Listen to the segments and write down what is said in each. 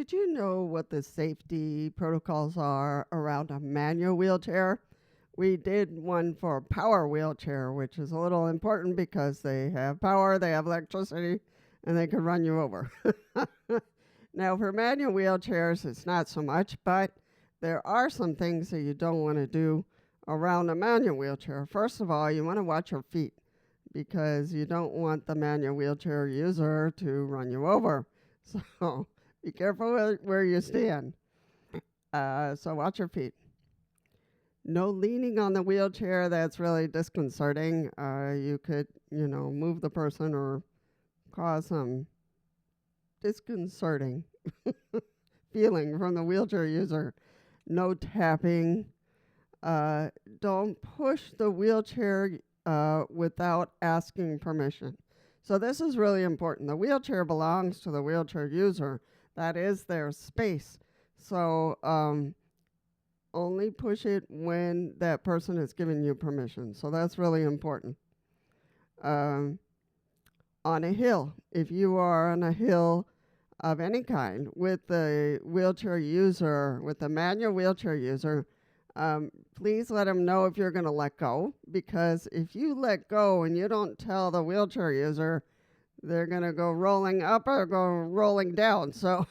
Did you know what the safety protocols are around a manual wheelchair? We did one for a power wheelchair, which is a little important because they have power, they have electricity, and they can run you over. Now, for manual wheelchairs, it's not so much, but there are some things that you don't want to do around a manual wheelchair. First of all, you want to watch your feet because you don't want the manual wheelchair user to run you over. So be careful where you stand. So watch your feet. No leaning on the wheelchair. That's really disconcerting. You could, move the person or cause some disconcerting feeling from the wheelchair user. No tapping. Don't push the wheelchair without asking permission. So this is really important. The wheelchair belongs to the wheelchair user. That is their space. So only push it when that person has given you permission. So that's really important. On a hill, if you are on a hill of any kind with the wheelchair user, with the manual wheelchair user, please let them know if you're going to let go, because if you let go and you don't tell the wheelchair user, they're going to go rolling up or go rolling down. So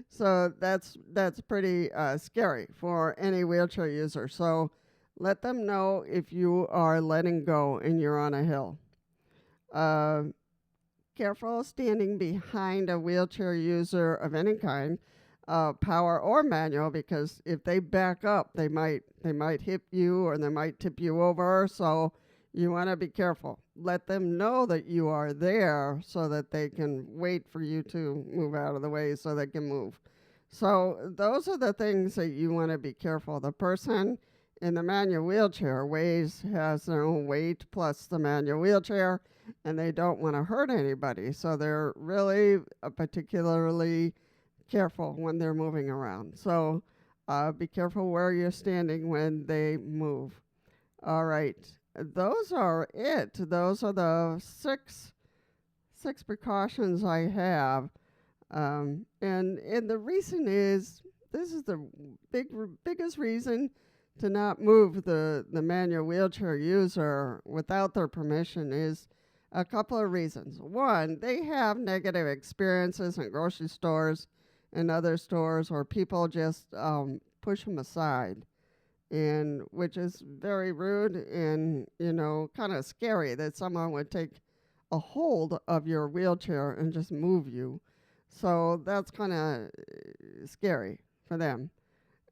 so that's pretty scary for any wheelchair user. So let them know if you are letting go and you're on a hill. Careful standing behind a wheelchair user of any kind, power or manual, because if they back up, they might hit you or they might tip you over. So you want to be careful. Let them know that you are there so that they can wait for you to move out of the way so they can move. So those are the things that you want to be careful. The person in the manual wheelchair has their own weight plus the manual wheelchair, and they don't want to hurt anybody. So they're really particularly careful when they're moving around. So be careful where you're standing when they move. All right. Those are it. Those are the six precautions I have. And the reason is, this is the biggest reason to not move the manual wheelchair user without their permission is a couple of reasons. One, they have negative experiences in grocery stores and other stores where people just push them aside, and which is very rude and, kind of scary that someone would take a hold of your wheelchair and just move you. So that's kind of scary for them.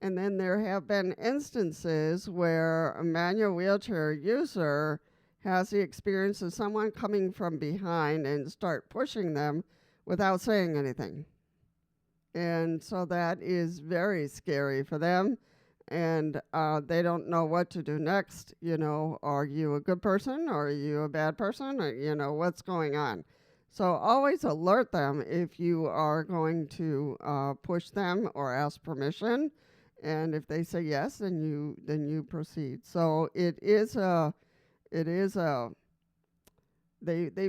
And then there have been instances where a manual wheelchair user has the experience of someone coming from behind and start pushing them without saying anything. And so that is very scary for them. And they don't know what to do next. Are you a good person or are you a bad person? Or, what's going on? So always alert them if you are going to push them or ask permission. And if they say yes, then you proceed. So they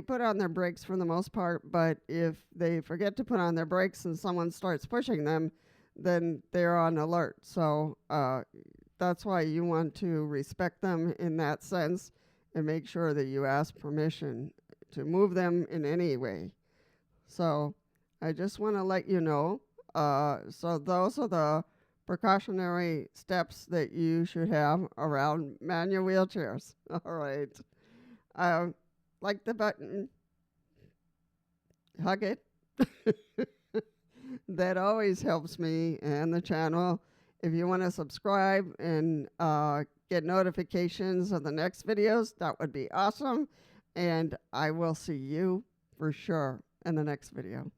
put on their brakes for the most part, but if they forget to put on their brakes and someone starts pushing them, then they're on alert. So that's why you want to respect them in that sense and make sure that you ask permission to move them in any way. So I just want to let you know. So those are the precautionary steps that you should have around manual wheelchairs. All right. Like the button, hug it. That always helps me and the channel. If you want to subscribe and get notifications of the next videos, that would be awesome. And I will see you for sure in the next video.